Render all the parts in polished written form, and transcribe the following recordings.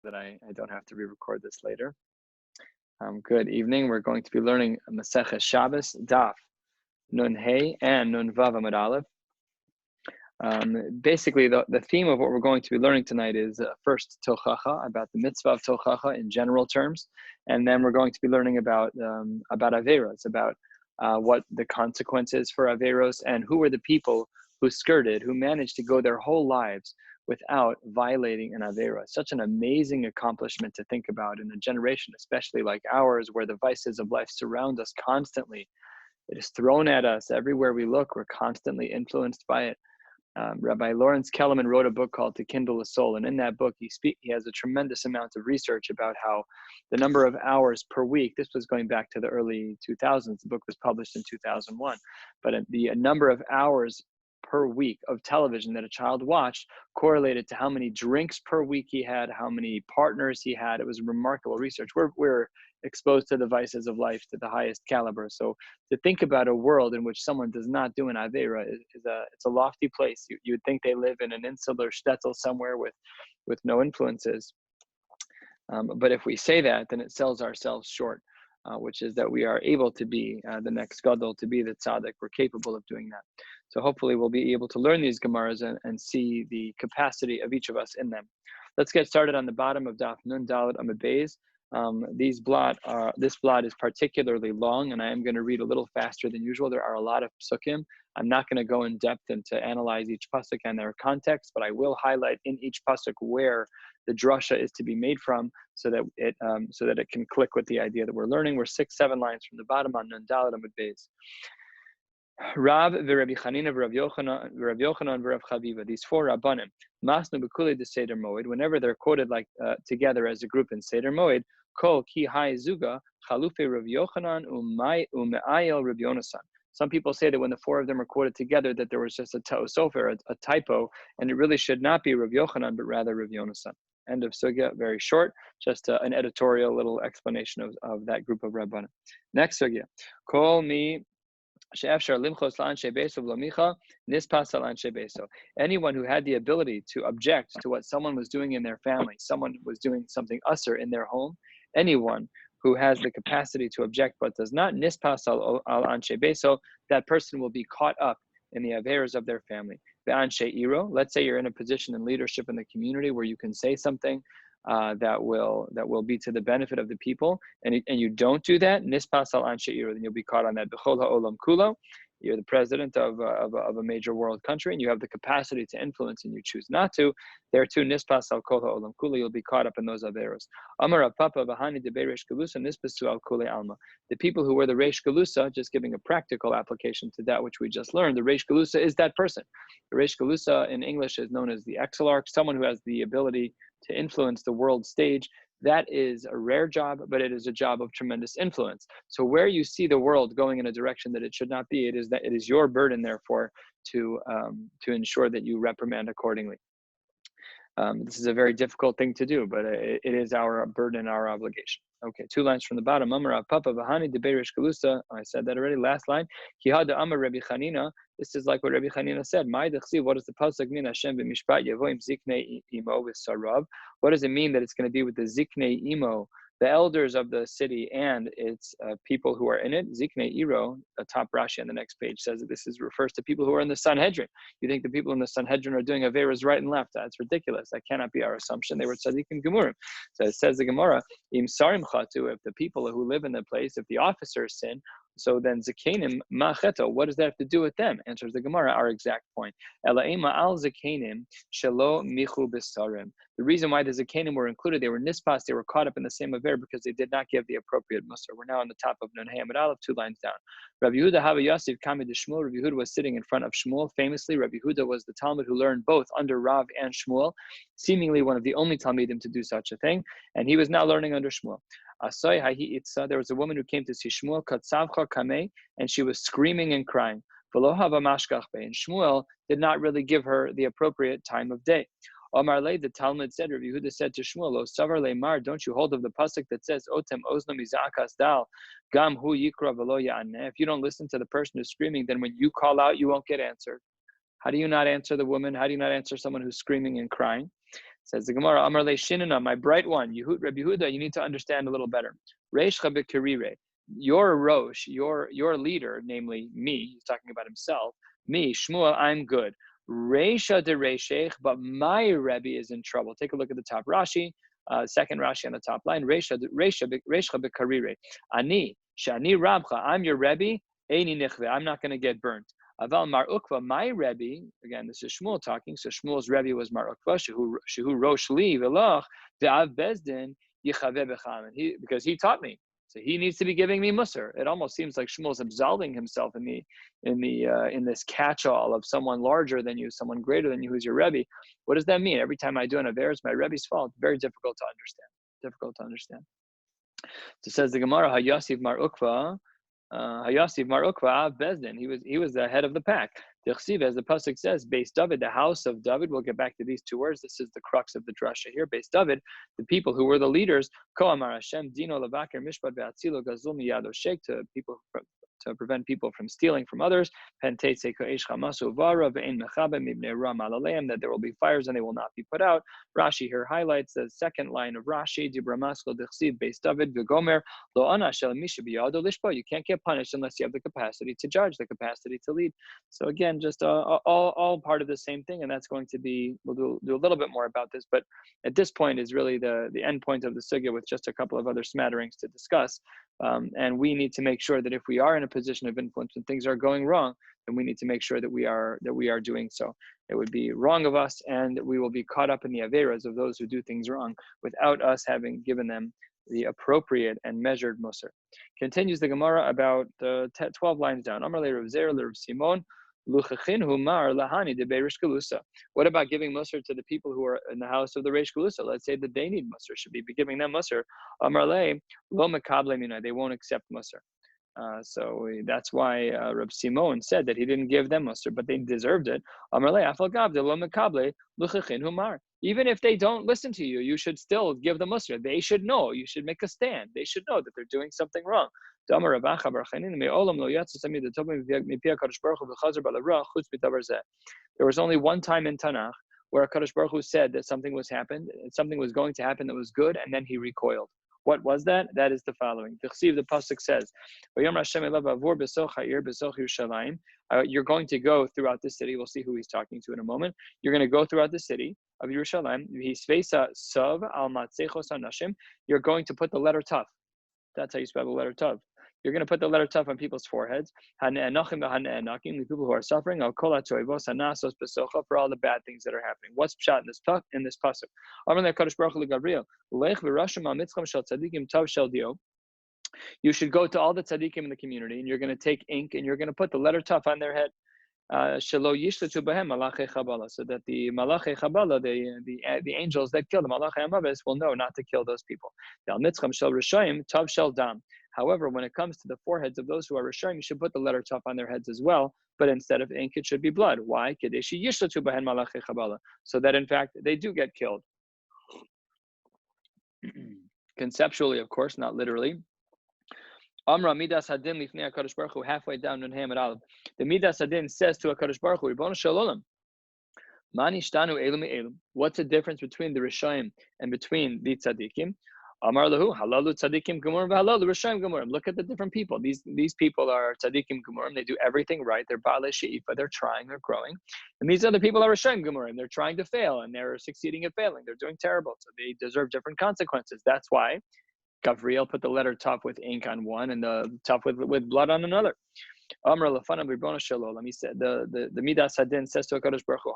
that I don't have to re-record this later. Good evening. We're going to be learning Maseches Shabbos, Daf, Nun Hey, and Nun Vav Amud Aleph. Basically, the theme of what we're going to be learning tonight is first Tochacha, about the mitzvah of Tochacha in general terms, and then we're going to be learning about Averos, about what the consequences for Averos, and who were the people who managed to go their whole lives without violating an Avera. Such an amazing accomplishment to think about in a generation, especially like ours, where the vices of life surround us constantly. It is thrown at us everywhere we look. We're constantly influenced by it. Rabbi Lawrence Kellerman wrote a book called To Kindle a Soul, and in that book he has a tremendous amount of research about how the number of hours per week, this was going back to the early 2000s, the book was published in 2001, but the number of hours per week of television that a child watched correlated to how many drinks per week he had, how many partners he had. It was remarkable research. We're exposed to the vices of life to the highest caliber. So to think about a world in which someone does not do an Avera it's a lofty place. You would think they live in an insular shtetl somewhere with no influences. But if we say that, then it sells ourselves short, which is that we are able to be the next gadol, to be the tzaddik. We're capable of doing that. So hopefully we'll be able to learn these Gemaras and see the capacity of each of us in them. Let's get started on the bottom of Daf Nun Dalet Amud Beis. This blot is particularly long, and I am going to read a little faster than usual. There are a lot of psukim. I'm not going to go in depth and to analyze each pasuk and their context, but I will highlight in each pasuk where the drasha is to be made from, so that it can click with the idea that we're learning. We're 6-7 lines from the bottom on Nun Dalet Amud Beis. Rav v'Rabbi Chanina v'Rav Yochanan v'Rav Chaviva. These four rabbanim, masnu b'kulei de Seder Moed. Whenever they're quoted like together as a group in Seder Moed, kol ki hai zuga chalufe Rav Yochanan u'me'ayel Rav Yonasan. Some people say that when the four of them are quoted together, that there was just a ta'osofer, a typo, and it really should not be Rav Yochanan, but rather Rav Yonasan. End of sugya. Very short, just an editorial little explanation of that group of rabbanim. Next sugya, kol mi. Anyone who had the ability to object to what someone was doing in their family, someone was doing something usher in their home, anyone who has the capacity to object but does not nispas al anshe beso, that person will be caught up in the averas of their family. Let's say you're in a position in leadership in the community where you can say something that will be to the benefit of the people, and you don't do that, nispas al anshe iro, then you'll be caught on that. B'chol ha'olam kulo, you're the president of a major world country, and you have the capacity to influence, and you choose not to. There too, nispas al kol ha'olam kulo, you'll be caught up in those averos. Amar Papa v'hani de reish galusa nispasu al kule alma. The people who were the reish galusa, just giving a practical application to that which we just learned, the reish galusa is that person. The reish galusa in English is known as the exilarch, someone who has the ability to influence the world stage. That is a rare job, but it is a job of tremendous influence. So where you see the world going in a direction that it should not be, it is your burden, therefore, to ensure that you reprimand accordingly. This is a very difficult thing to do, but it is our burden, our obligation. Okay, 2 lines from the bottom. Amar Papa v'hani de reish galusa. I said that already. Last line. Ki hada amar Rabbi Chanina. This is like what Rabbi Chanina said. What does the pasuk mean? Hashem b'mishpat yevoim ziknei imo v'sarav. What does it mean that it's going to be with the ziknei imo, the elders of the city and its people who are in it? Ziknei iro, the top Rashi on the next page says that this refers to people who are in the Sanhedrin. You think the people in the Sanhedrin are doing averas right and left? That's ridiculous. That cannot be our assumption. They were tzaddikim gemurim. So it says the Gemara, im sarim chatu, if the people who live in the place, if the officers sin, so then zakenim macheto, what does that have to do with them? Answers the Gemara, our exact point. Elaima al zakenim shelo michu b'sarim. The reason why the zakenim were included, they were nispas, they were caught up in the same aver because they did not give the appropriate musar. We're now on the top of Nun Hey Amud Aleph, 2 lines down. Rabbi Yehuda Hava Yosef Kami de Shmuel. Rabbi Yehuda was sitting in front of Shmuel. Famously, Rabbi Yehuda was the Talmud who learned both under Rav and Shmuel, seemingly one of the only Talmidim to do such a thing, and he was now learning under Shmuel. There was a woman who came to see Shmuel, Katzavcha Kameh, and she was screaming and crying. And Shmuel did not really give her the appropriate time of day. Omar Le, the Talmud said, Rabbi Yehuda said to Shmuel, O Savar Leimar, don't you hold of the pasuk that says, Otem Ozno Mizakas Dal, Gam Hu Yikra Velo Ya'aneh. If you don't listen to the person who's screaming, then when you call out, you won't get answered. How do you not answer the woman? How do you not answer someone who's screaming and crying? Says the Gemara, Amar le Shinana, my bright one, Rabbi Yehuda, you need to understand a little better. Reishcha b'kerire, your Rosh, your leader, namely me, he's talking about himself, me, Shmuel, I'm good. Reisha de Reishech, but my Rebbe is in trouble. Take a look at the top Rashi, second Rashi on the top line. Reishcha b'karire. Ani, shani Rabcha, I'm your Rebbe, eini nichve, I'm not going to get burnt. Aval Mar Ukva, my Rebbe, again, this is Shmuel talking, so Shmuel's Rebbe was Mar Ukva, shehu Rosh Li Velach, Ve'av Bezdin, Yichaveh B'chamen, because he taught me. So he needs to be giving me musar. It almost seems like Shmuel's absolving himself in this catch-all of someone larger than you, someone greater than you, who's your Rebbe. What does that mean? Every time I do an aver, it's my Rebbe's fault. Very difficult to understand. So says the Gemara, Hayasiv Mar Ukva, Hayasiv Mar Ukva Bezdin. He was the head of the pack. Tichsiv, as the pasuk says, Beis David, the house of David. We'll get back to these two words. This is the crux of the drasha here. Beis David, the people who were the leaders. Ko Amar Hashem Dino Lavaker Mishpat Ve'atzilo Gazul Miyado Sheikh, to prevent people from stealing from others. That there will be fires and they will not be put out. Rashi here highlights the second line of Rashi. You can't get punished unless you have the capacity to judge, the capacity to lead. So again, just all part of the same thing, and that's going to be, we'll do a little bit more about this, but at this point is really the end point of the sugya with just a couple of other smatterings to discuss. And we need to make sure that if we are in a position of influence and things are going wrong, then we need to make sure that we are doing so. It would be wrong of us, and we will be caught up in the averas of those who do things wrong without us having given them the appropriate and measured musar. Continues the Gemara about 12 lines down. Amar le Rav Zer le Rav Simon. What about giving musar to the people who are in the house of the Reish Galusa? Let's say that they need musar. Should we be giving them musar? Amar le lo mekable mina. They won't accept musar. So that's why Reb Simon said that he didn't give them musar, but they deserved it. Amar le afal gav de lo mekable luchachin humar. Even if they don't listen to you, you should still give them musar. They should know. You should make a stand. They should know that they're doing something wrong. There was only one time in Tanakh where Kadosh Baruch Hu said that something was going to happen that was good, and then he recoiled. What was that? That is the following. The pasuk says, you're going to go throughout the city. We'll see who he's talking to in a moment. You're going to go throughout the city of Yerushalayim. You're going to put the letter Tav. That's how you spell the letter Tav. You're going to put the letter Tav on people's foreheads. The people who are suffering, for all the bad things that are happening. What's pshat in this pasuk? You should go to all the tzaddikim in the community, and you're going to take ink, and you're going to put the letter Tav on their head. So that the Malachei Chabala, the angels that kill the Malachei Amavis, will know not to kill those people. However, when it comes to the foreheads of those who are Rishayim, you should put the letter Tav on their heads as well, but instead of ink, it should be blood. Why? So that in fact they do get killed. Conceptually, of course, not literally. Amra Midas Hadin Lifnei HaKadosh Baruch Hu, halfway down in Hamid Aleph. The Midas Hadin says to HaKadosh Baruch Hu, Ribono Shel Olam, Mani Shtanu Elu Me'elu. What's the difference between the Rishayim and between the Tzadikim? Amar Lahu, Halalu Tzadikim Gemurim, Halalu Rishayim Gemurim. Look at the different people. These people are Tzadikim Gemurim. They do everything right. They're Baalei She'ifa. They're trying. They're growing. And these other people are Rishayim Gemurim. They're trying to fail, and they're succeeding at failing. They're doing terrible. So they deserve different consequences. That's why Gavriel put the letter Tav with ink on one and the Tav with blood on another. Amr Lafanav Ribono Shel Olam. He said the Midas Hadin says to HaKadosh Baruch Hu,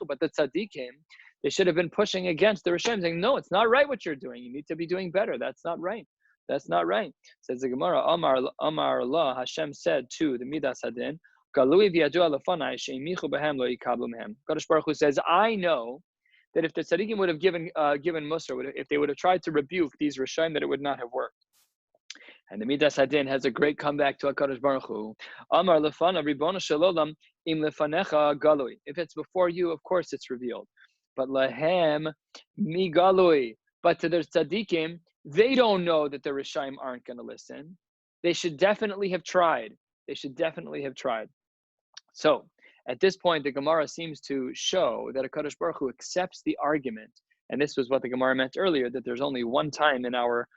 but the tzaddikim, they should have been pushing against the Rishayim, saying, no, it's not right what you're doing. You need to be doing better. That's not right. That's not right. Says the Gemara, Amar Allah, Hashem said to the Midas Hadin, Kadosh Baruch Hu says, I know that if the tzaddikim would have given musar, if they would have tried to rebuke these Rishayim, that it would not have worked. And the Midas Hadin has a great comeback to HaKadosh Baruch Hu. Amar lefana Ribono Shel Olam im lefanecha galui. If it's before you, of course it's revealed. But lahem mi galui. But to the tzaddikim, they don't know that the Rishayim aren't going to listen. They should definitely have tried. So, At this point, the Gemara seems to show that HaKadosh Baruch Hu accepts the argument, and this was what the Gemara meant earlier, that there's only one time in our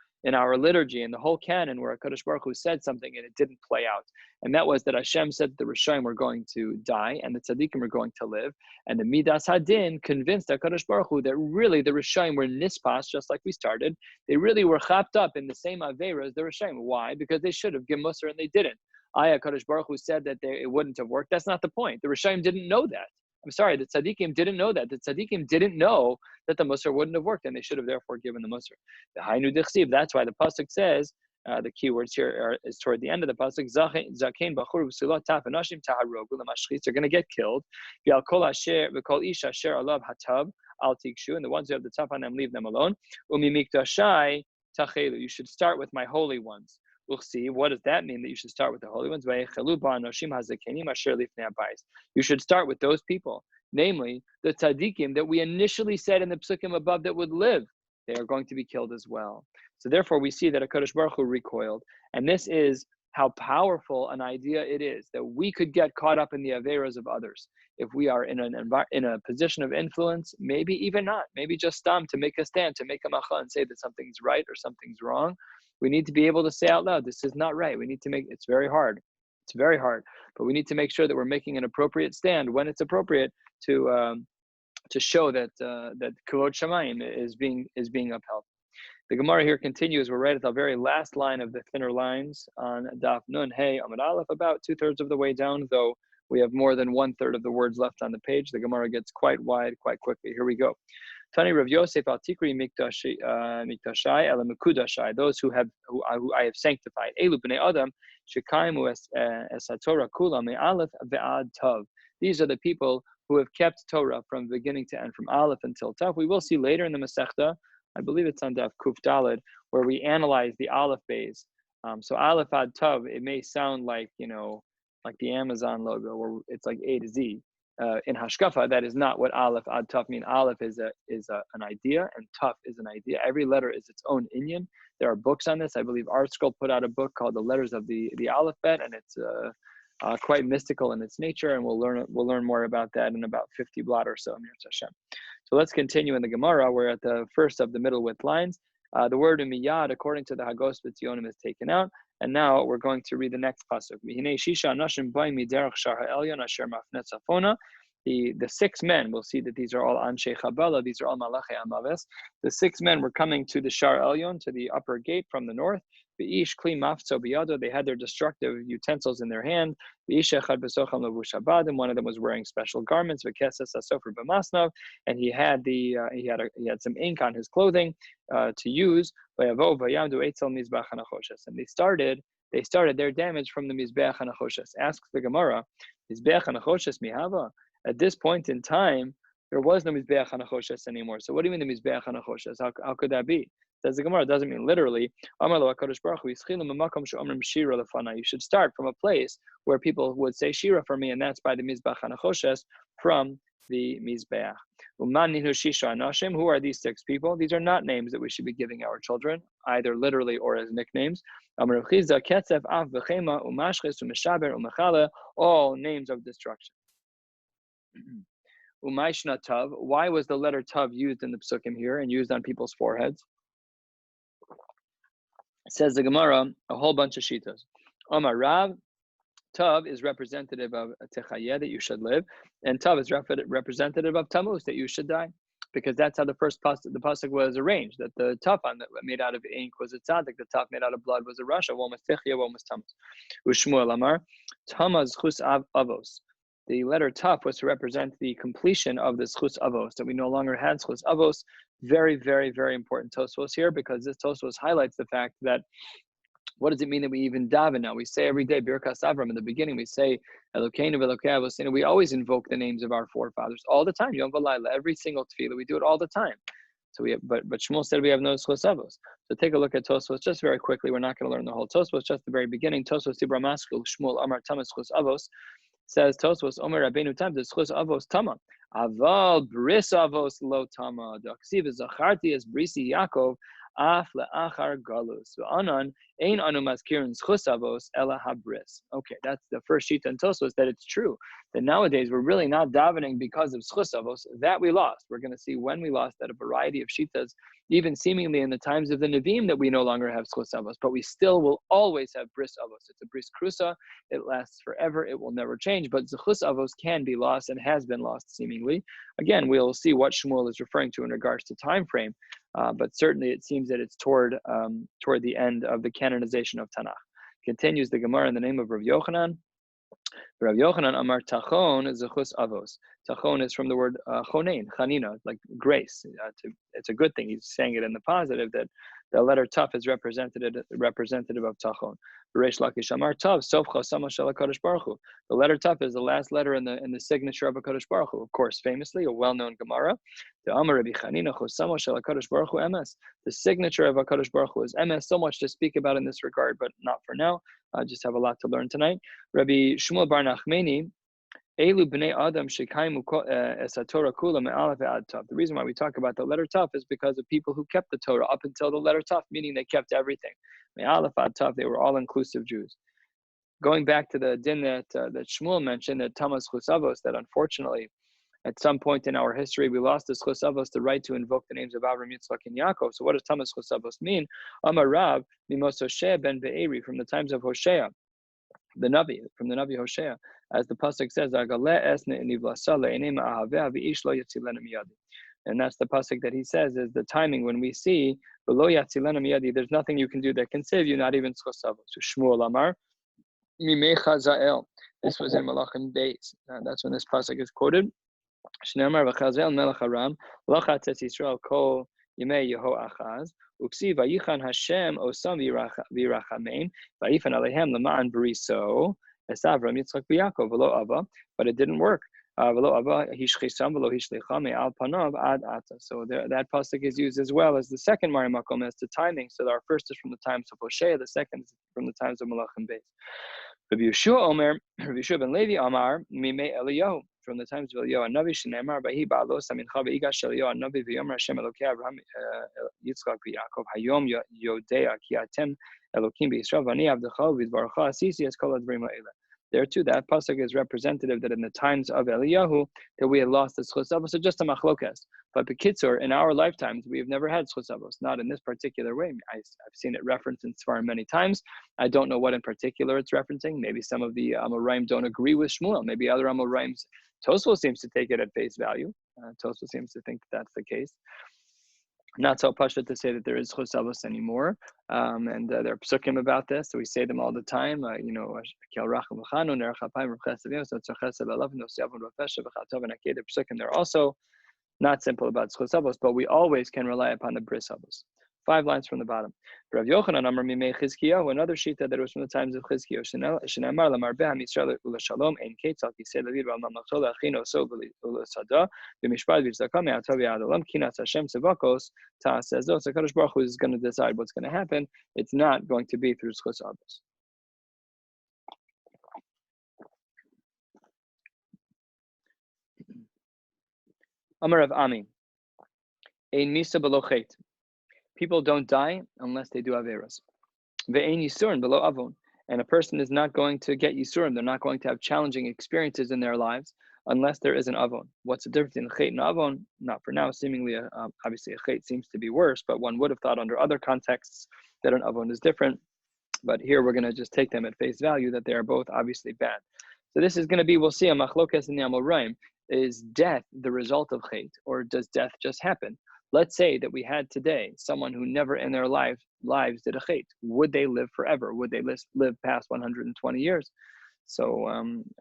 liturgy, in the whole canon, where HaKadosh Baruch Hu said something and it didn't play out. And that was that Hashem said that the Rishonim were going to die and the Tzaddikim were going to live. And the Midas Hadin convinced HaKadosh Baruch Hu that really the Rishonim were nispas, just like we started. They really were chapped up in the same Avera as the Rishonim. Why? Because they should have given Musar and they didn't. HaKadosh Baruch Hu said that it wouldn't have worked. That's not the point. The Rishonim didn't know that. I'm sorry, the Tzaddikim didn't know that. The Tzaddikim didn't know that the Musar wouldn't have worked, and they should have therefore given the Musar. The Hainu Dichsiv, that's why the Pasuk says, the key words here is toward the end of the Pasuk, Zakein Bachur V'Sulot Taf Anashim Taharogu L'Mashchitz, they're going to get killed. V'al Kol Asher V'Kol Ish Asher Alav Hatav Al Tikshu, and the ones who have the taf on them, leave them alone. Umi Miktashai Tachelu, you should start with my holy ones. We'll see. What does that mean that you should start with the holy ones? You should start with those people, namely the tzaddikim that we initially said in the psukim above that would live. They are going to be killed as well. So therefore, we see that HaKadosh Baruch Hu recoiled, and this is how powerful an idea it is that we could get caught up in the averas of others if we are in a position of influence. Maybe even not. Maybe just to make a stand, to make a macha and say that something's right or something's wrong. We need to be able to say out loud, this is not right. We need to it's very hard. It's very hard, but we need to make sure that we're making an appropriate stand when it's appropriate to show that that Kavod Shamayim is being upheld. The Gemara here continues. We're right at the very last line of the thinner lines on Daf Nun Hey Amud Aleph, about 2/3 of the way down, though we have more than 1/3 of the words left on the page. The Gemara gets quite wide quite quickly. Here we go. Tani Rav Yosef al Tikri Miktashai Ela Mekudashai, those who I have sanctified. Elu bnei Adam shekaimu es haTorah kula me'alef ve'ad tav. These are the people who have kept Torah from beginning to end, from Aleph until Tav. We will see later in the Masechta, I believe it's on Daf Kuf Daled, where we analyze the Aleph bays. So Aleph ad Tav, it may sound like like the Amazon logo, where it's like A to Z. In Hashkafa, that is not what Aleph ad Taf mean. Aleph is an idea, and Taf is an idea. Every letter is its own inyan. There are books on this. I believe Art Scroll put out a book called The Letters of the Alphabet, and it's quite mystical in its nature. And we'll learn more about that in about 50 blot or so. So let's continue in the Gemara. We're at the first of the middle width lines. The word miyad, according to the Hagos B'Tzionim, is taken out. And now we're going to read the next pasuk. The 6 men, we'll see that these are all Anshe Chabala, these are all Malachi Amaves. The 6 men were coming to the Shar Elyon, to the upper gate from the north. They had their destructive utensils in their hand. And one of them was wearing special garments. And he had some ink on his clothing to use. And they started their damage from the Mizbeach HaNachoshes. Asks the Gemara, Mizbeach HaNachoshes mihava? At this point in time, there was no Mizbeach HaNachoshes anymore. So what do you mean the Mizbeach HaNachoshes? How could that be? Says the Gemara, it doesn't mean literally. You should start from a place where people would say Shira for me, and that's by the Mizbeach HaNachoshes, from the Mizbeach. Who are these 6 people? These are not names that we should be giving our children, either literally or as nicknames. All names of destruction. Why was the letter Tav used in the Psukim here and used on people's foreheads? Says the Gemara, a whole bunch of shitas. Omar Rav, Tav is representative of Techayeh, that you should live, and Tav is representative of Tammuz, that you should die, because that's how the pasuk was arranged. That the Tav made out of ink was a tzaddik, the Tav made out of blood was a rasha. One was Techayeh, one was Tammuz. Ushmuel Amar, Tammuz chus avos. The letter Tav was to represent the completion of this chus avos, that we no longer had chus avos. Very, very, very important Tosfos here, because this Tosfos highlights the fact that what does it mean that we even daven now? We say every day Birkas Avram in the beginning. We say Elokeinu v'Elokei Avosenu. We always invoke the names of our forefathers all the time. Yom v'Layla, every single tefillah, we do it all the time. So but Shmuel said we have no chus avos. So take a look at Tosfos just very quickly. We're not going to learn the whole Tosfos, just the very beginning. Tosfos Tibra Maskul Shmuel Amar Tamas chus avos. Says Tosfos Omer Rabbeinu Tam the chus avos tama. Aval bris avos lo tama. The aksiv is zacharti as brisi Yaakov af le'achar galus. V'anan ein anu mazkirin zchus avos ela habris. Okay, that's the first shita in Tosfos, that it's true that nowadays we're really not davening because of zchus avos, that we lost. We're going to see when we lost that, a variety of shitas, even seemingly in the times of the Nevi'im, that we no longer have zchus avos, but we still will always have bris avos. It's a bris krusa. It lasts forever. It will never change. But zchus avos can be lost and has been lost seemingly. Again, we'll see what Shmuel is referring to in regards to time frame, but certainly it seems that it's toward the end of the canonization of Tanakh. Continues the Gemara in the name of Rav Yochanan. Rav Yochanan Amar Tachon is zechus avos. Tachon is from the word chonein, chanina, like grace. It's a good thing. He's saying it in the positive, that the letter Taf is representative of Tachon. Reish Lakish Amar Tav Sof Chosama Shel HaKadosh Baruch Hu. The letter Taf is the last letter in the signature of HaKadosh Baruch Hu. Of course, famously a well-known Gemara. The Amar Rabbi Chanina Chosama Shel HaKadosh Baruch Hu Emes. The signature of HaKadosh Baruch Hu is Emes. So much to speak about in this regard, but not for now. I just have a lot to learn tonight. Rabbi Shmuel Bar Nachmani, Elu b'nei Adam shekaimu es haTorah kula me'alef ve'ad tav. The reason why we talk about the letter Tav is because of people who kept the Torah up until the letter Tav, meaning they kept everything. Me'alef ad tav, they were all inclusive Jews. Going back to the din that Shmuel mentioned, that Tamas Chusavos, that unfortunately at some point in our history we lost as Chusavos the right to invoke the names of Avraham, Yitzchak, and Yaakov. So what does Tamas Chusavos mean? Amar Rav mimos Hoshea ben Be'eri, from the times of Hoshea, the Navi, from the Navi Hoshea, as the pasuk says, and that's the pasuk that he says is the timing when we see below yatzilena miyadi, there's nothing you can do that can save you, not even tzchosavos. So Shmuel Amar mimei chazael. This was in Malachim Beis. That's when this pasuk is quoted. Shneimar v'chazael melech Aram lachatz es Yisrael kol yemei Yehoachaz. Uksi vayichan Hashem osam v'irachamein vayifan alehem lema'an beriso es Avram Yitzchak v'Yakov v'lo Ava, but it didn't work. V'lo Ava hishchisam v'lo hishlecha me'al panav ad ata. So that pasuk is used as well as the second Mari Makom as to timing. So our first is from the times of Hoshea, the second is from the times of Malachim Beis. Rabbi Yeshua Omer, Rabbi Yeshua ben Levi Amar mimei Eliyahu, from the times of Eliyahu Navi Shneimar Bahi Ba'alos Amincha Veigash Eliyahu Navi V'Yomer Hashem Elokei Avraham Yitzchak V'Yakov Hayom Yodea Ki Atem Elokim B'Yisrael V'Ani Avdecha V'Dvarecha Asisi Es Kol Advarim Ha'ela. There too, that pasuk is representative that in the times of Eliyahu that we had lost the zchus avos, so just a machlokas. But b'kitzur, in our lifetimes, we have never had zchus avos, not in this particular way. I've seen it referenced in Sfarim many times. I don't know what in particular it's referencing. Maybe some of the Amoraim don't agree with Shmuel. Maybe other Amoraims, Tosfos seems to take it at face value. Tosfos seems to think that that's the case. Not so pashut to say that there is zchus avos anymore, and there are psukim about this, so we say them all the time. They're also not simple about zchus avos, but we always can rely upon the bris avos. 5 lines from the bottom. Rav Yochanan Amar mimei Chizkiyahu, another shita that was from the times of Chizkiyahu. Shenamar lamarbeh hamisrael ulashalom ein ketzal kisei David v'almamlachto le'achino so ulasada v'mishpat v'tzedakah me'atav v'ad olam kinas Hashem tzevakos ta'aseh zot. So Kadosh Baruch Hu is going to decide what's going to happen. It's not going to be through zchus avos. Amar Rav Ami ein misa b'lo chet. People don't die unless they do averos. Ve'ein yisurim below avon, and a person is not going to get yisurim. They're not going to have challenging experiences in their lives unless there is an avon. What's the difference in chet and avon? Not for now. Seemingly, obviously, a chet seems to be worse, but one would have thought under other contexts that an avon is different. But here we're going to just take them at face value that they are both obviously bad. So this is going to be, we'll see, a machlokas in the Amoraim. Is death the result of chet, or does death just happen? Let's say that we had today someone who never in their lives did a chet. Would they live forever? Would they live past 120 years? So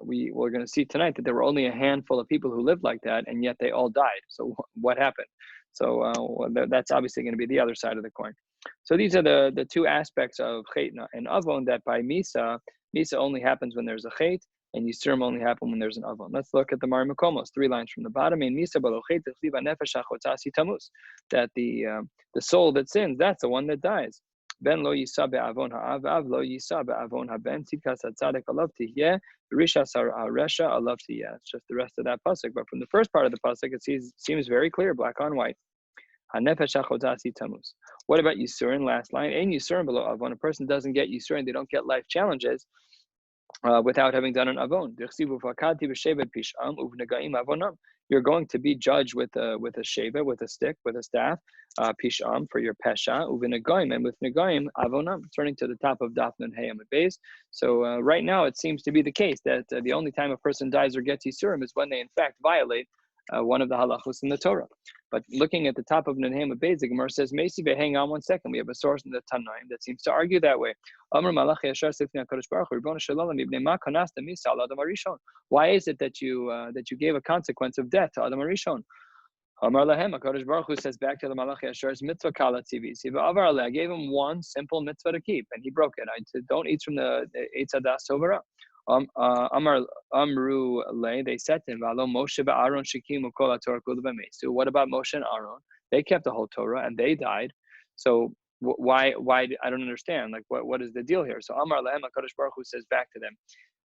we're going to see tonight that there were only a handful of people who lived like that, and yet they all died. So what happened? So that's obviously going to be the other side of the coin. So these are the two aspects of chet and avon, that by misa only happens when there's a chet, and yisurim only happen when there's an avon. Let's look at the Mari Makomos, 3 lines from the bottom. That the soul that sins, that's the one that dies. Ben lo yisa be'avon ha'av lo yisa be'avon ha'ben tzidkas ha'tzadek alav tihyeh rishas ha'resha alav tihyeh. It's just the rest of that pasuk. But from the first part of the pasuk, it seems very clear, black on white. Hanefesh achodasi tamus. What about Yisurin? Last line. Ein Yisurin below Avon. A person doesn't get Yisurin, they don't get life challenges without having done an avon. You're going to be judged with a sheva, with a stick, with a staff, pisham for your pesha, uvinagayim, and with nagayim avonam. Turning to the top of Daf Nun Hey Amud Beis. So right now it seems to be the case that the only time a person dies or gets yisurim is when they in fact violate one of the halachos in the Torah. But looking at the top of Nun Hey Amud Beis, the Gemara says, "Meisive, hang on one second. We have a source in the Tanaim that seems to argue that way. Why is it that you gave a consequence of death to Adam Arishon? Amar lahem, HaKadosh Baruch Hu says back to the Malachi Asher's mitzvah kala tzivi. I gave him one simple mitzvah to keep, and he broke it. I said, don't eat from the Eitz Hadas Tovara. Amru le, they said to him, V'alo Moshe ve'Aaron shekimu kol haTorah kula v'meisu. What about Moshe and Aaron? They kept the whole Torah and they died. So why? I don't understand. Like, what is the deal here? So Amar lahem, HaKadosh Baruch Hu says back to them,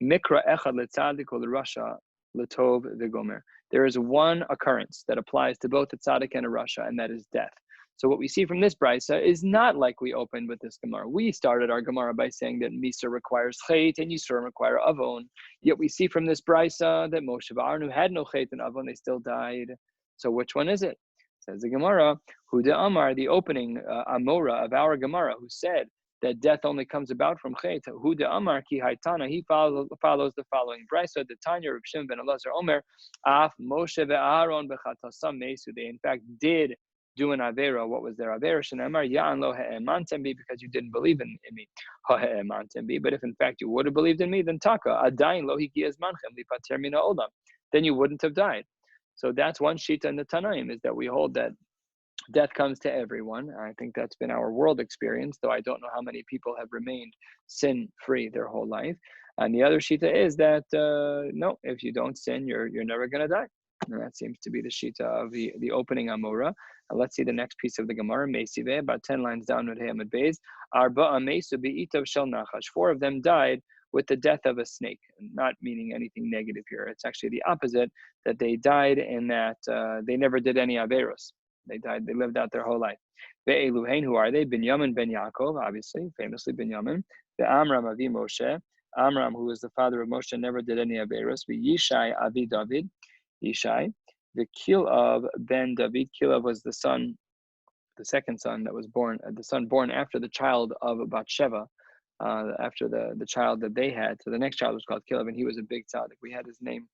Mikra echad letzadik ol rasha letov v'gomer. There is one occurrence that applies to both a tzaddik and a rasha, and that is death. So what we see from this brisa is not like we opened with this Gemara. We started our Gemara by saying that Misa requires Chet and Yisurim require Avon. Yet we see from this brisa that Moshe and Aaron, who had no Chet and Avon, they still died. So which one is it? Says the Gemara, Huda Amar, the opening Amora of our Gemara, who said that death only comes about from Chet. Huda Amar ki Haitana, he follows the following brisa. The Tanya Reb Shimon ben Elazar Omer, Af Moshe ve'Aaron bechatasam mesu. They in fact did do an avera. What was their avera? Shenamar ya'an lo ha'emantem bi, because you didn't believe in me. Ha'emantem bi. But if in fact you would have believed in me, then taka adayin lo higi ezmanchem lipater mina olam. Then you wouldn't have died. So that's one shita in the Tanaim, is that we hold that death comes to everyone. I think that's been our world experience, though I don't know how many people have remained sin-free their whole life. And the other shita is that no, if you don't sin, you're never going to die. And that seems to be the shita of the opening Amora. Let's see the next piece of the Gemara, Meisive, about 10 lines down with Hamad Beis. Arba'a Meisu be'itav shel nachash. 4 of them died with the death of a snake, not meaning anything negative here. It's actually the opposite, that they died in that they never did any averos. They lived out their whole life. Ve'eluhain, who are they? Binyamin ben Yaakov, obviously, famously Binyamin. Ve'amram avi Moshe. Amram, who was the father of Moshe, never did any averos. Ve'yishai avi David. Yishai. The Kilav ben David. Kilav was the second son that was born, the son born after the child of Bathsheba, after the child that they had. So the next child was called Kilav, and he was a big tzaddik. We had his name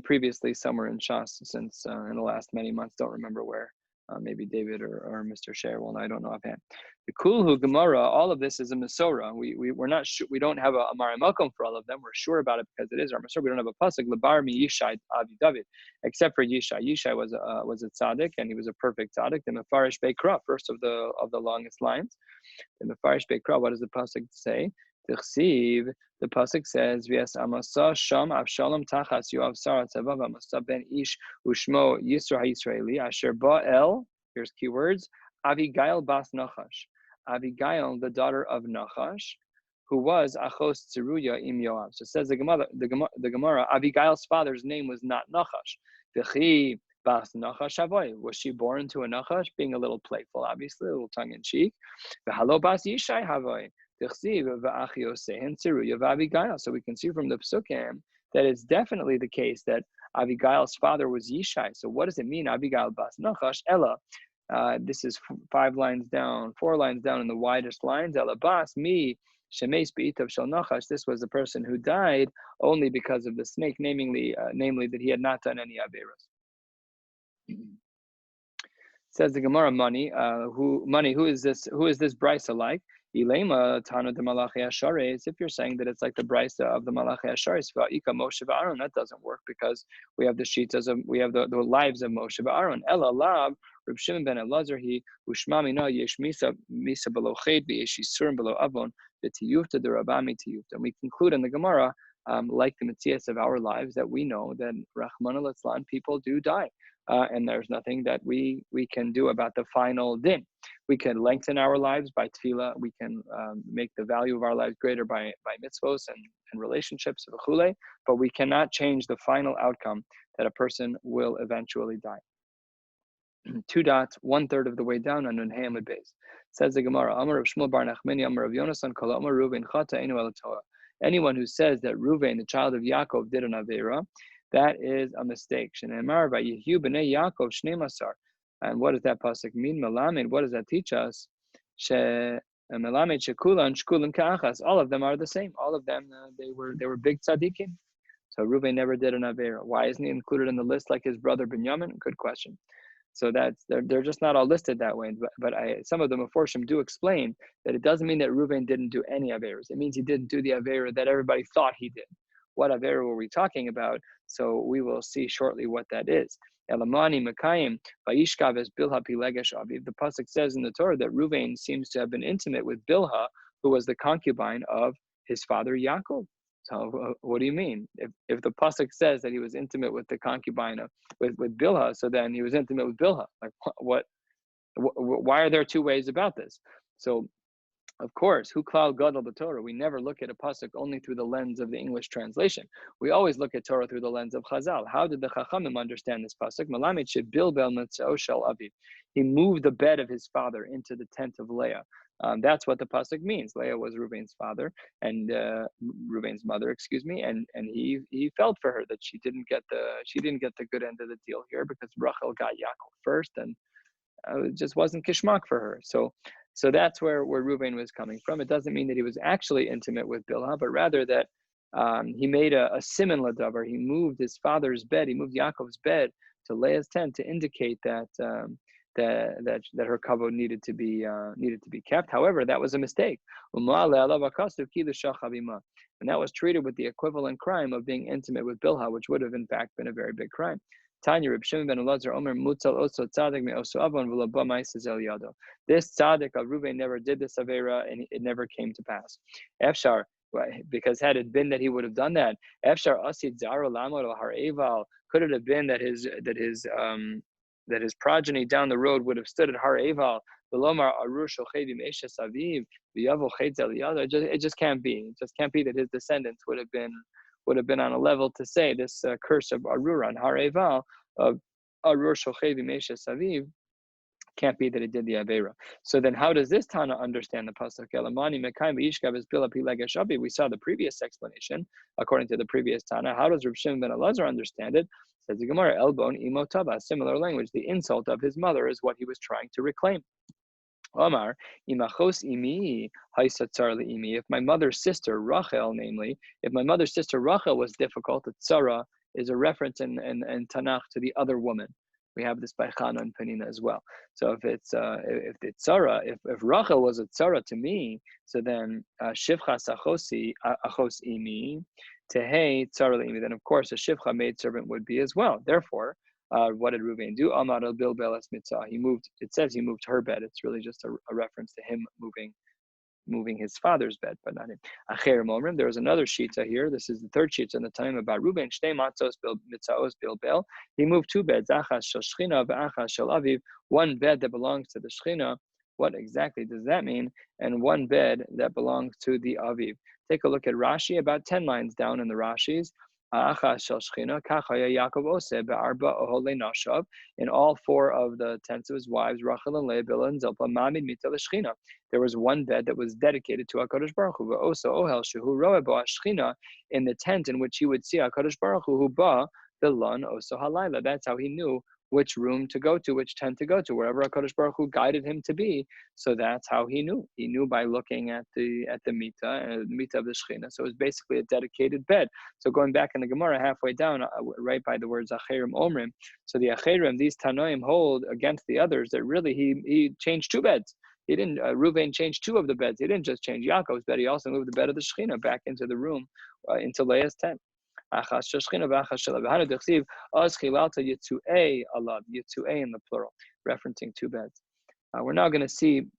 previously somewhere in Shas, since in the last many months, don't remember where. Maybe David or Mr. Sher. Well, I don't know offhand. The Kulhu Gemara, all of this is a Masorah. We're not sure, we don't have a Amar Malcolm for all of them. We're sure about it because it is our Masorah. We don't have a pasuk Labar mi Yishai Avi David, except for Yishai. Yishai was a tzaddik, and he was a perfect tzaddik. The Mefarish Beikra, first of the longest lines. The Mefarish Beikra. What does the pasuk say? The pasuk says, "V'yas amasa sham Avshalom tachas Yoav Sar Tzavav Amasa ben Ish Ushmo Yisra HaYisraeli Asher Ba'el." Here's keywords: Avigail bas Nachash, Avigail, the daughter of Nachash, who was Achos Tzeruya im Yoav. So says the Gemara, Avigail's father's name was not Nachash. V'chi bas Nachash Avoy. Was she born to a Nachash? Being a little playful, obviously, a little tongue in cheek. V'halo bas Yishai Havoy. So we can see from the Psukim that it's definitely the case that Avigail's father was Yishai. So what does it mean, Avigail bas Nachash? Ella. This is 4 lines down in the widest lines. Ella bas mi shemes be'itav shel Nachash. This was the person who died only because of the snake, namely that he had not done any averos. Says the Gemara, who is this brisa like? Ilema Tana de Malachi Ashares. If you're saying that it's like the brisa of the Malachi Ashares, Va'ika Moshe v'Aaron, that doesn't work because we have the shitas of the lives of Moshe v'Aaron. Ela Lav Reb Shimon ben Elazar he Ushma Mina Yesh Misa below Chet v'Yesh Yisurim below Avon v'Tiyufta de Rabami Tiyufta. And we conclude in the Gemara, like the Metzias of our lives, that we know that Rahman al-Islam, people do die. And there's nothing that we can do about the final din. We can lengthen our lives by tefillah. We can make the value of our lives greater by mitzvos and relationships, but we cannot change the final outcome that a person will eventually die. two dots, 1/3 of the way down on Nun Hamid base. Says the Gemara, Amar of Shmuel bar Nachmani, Amar of Yonasan, Kol Amar Ruvain Chata Einu El Torah. Anyone who says that Ruvain, the child of Yaakov, did an Avera, that is a mistake. Shneimar Vayihu b'nei Yaakov Shnei Masar. And what does that pasuk mean? Melamed, what does that teach us? Melamed shekulan shkulim ka'achas. All of them are the same. All of them, they were big tzaddikim. So Ruvain never did an Avera. Why isn't he included in the list like his brother Binyamin? Good question. So that's they're just not all listed that way. But some of the Meforshim do explain that it doesn't mean that Reuven didn't do any Averas. It means he didn't do the Avera that everybody thought he did. What Avera were we talking about? So we will see shortly what that is. Elamani Mekayim Vayishkav es Bilha Pilegesh Aviv. The pasuk says in the Torah that Reuven seems to have been intimate with Bilha, who was the concubine of his father Yaakov. So what do you mean? If the pasuk says that he was intimate with the concubine with Bilha, so then he was intimate with Bilha. Like why are there two ways about this? So of course, who klal gadol b'Torah? We never look at a pasuk only through the lens of the English translation. We always look at Torah through the lens of Chazal. How did the Chachamim understand this pasuk? Malamed shebilbel mitzao shel aviv. He moved the bed of his father into the tent of Leah. That's what the pasuk means. Leah was Reuven's father and Reuven's mother, excuse me, and he felt for her that she didn't get the good end of the deal here because Rachel got Yaakov first, and it just wasn't kishmak for her. So that's where Reuven was coming from. It doesn't mean that he was actually intimate with Bilhah, but rather that he made a siman ladavar. He moved his father's bed. He moved Yaakov's bed to Leah's tent to indicate that her kavod needed to be kept. However, that was a mistake. And that was treated with the equivalent crime of being intimate with Bilhah, which would have in fact been a very big crime. Tanya Reb Shimon ben Elazar Omer Mutzal Oso Tzadik Me Oso Avon V'Laba Ma'aseh Zel Yado. This tzaddik of Reuven never did this avera, and it never came to pass. Efshar, because had it been that he would have done that, Efshar Asid Zaro Lamod Al Har Eval, could it have been that his progeny down the road would have stood at Har Eval? V'Lomar Arur Shochedim Eshes Aviv V'Yavo Chet Zel Yado. It just can't be. It just can't be that his descendants would have been on a level to say this curse of Arur on Har Eval of Arur Shochedim Eshes Aviv. Can't be that it did the Avera. So then how does this Tana understand the Pasuk? Elamani Mekayim V'Yishkav es Bilha Pilegesh Aviv. We saw the previous explanation, according to the previous Tana. How does Reb Shimon ben Elazar understand it? Says the Gemara, Elbon Imo Tava, similar language. The insult of his mother is what he was trying to reclaim. Omar, imachos imi, haisatzar imi. If my mother's sister Rachel, namely, if my mother's sister Rachel was difficult, tzara is a reference in Tanakh to the other woman. We have this by Chana and Penina as well. So if it's tzara, if Rachel was a tzara to me, so then shivcha sachosi achos imi tehei tzara imi. Then of course a shivcha maidservant would be as well. Therefore, what did Reuven do? Amar al bilbel es mitzah. He moved. It says he moved her bed. It's really just a reference to him moving his father's bed, but not him. Acher momrim. There was another shita here. This is the third shita in the time about Reuven. Shnei matzos mitzaos bilbel. He moved two beds. Achas shel shchina ve'achas shel aviv. One bed that belongs to the shchina. What exactly does that mean? And one bed that belongs to the aviv. Take a look at Rashi. About 10 lines down in the Rashis. In all four of the tents of his wives, Rachel and Leah, Bilhah and Zilpah, Mamid Mita l'Shchina. There was one bed that was dedicated to HaKadosh Baruch Hu, also Ohel Shehu Roeh Bo HaShchina, in the tent in which he would see HaKadosh Baruch Hu Ba Bilon Oso Halayla. That's how he knew which room to go to, which tent to go to, wherever HaKadosh Baruch Hu guided him to be. So that's how he knew. He knew by looking at the Mita, the Mita of the Shechina. So it was basically a dedicated bed. So going back in the Gemara, halfway down, right by the words Acherim Omrim, so the Acherim, these Tanoim hold against the others that really he changed two beds. He didn't, Reuven changed two of the beds. He didn't just change Yaakov's bed, he also moved the bed of the Shechina back into the room, into Leah's tent. Yitzu'ei in the plural, referencing two beds. We're now going to see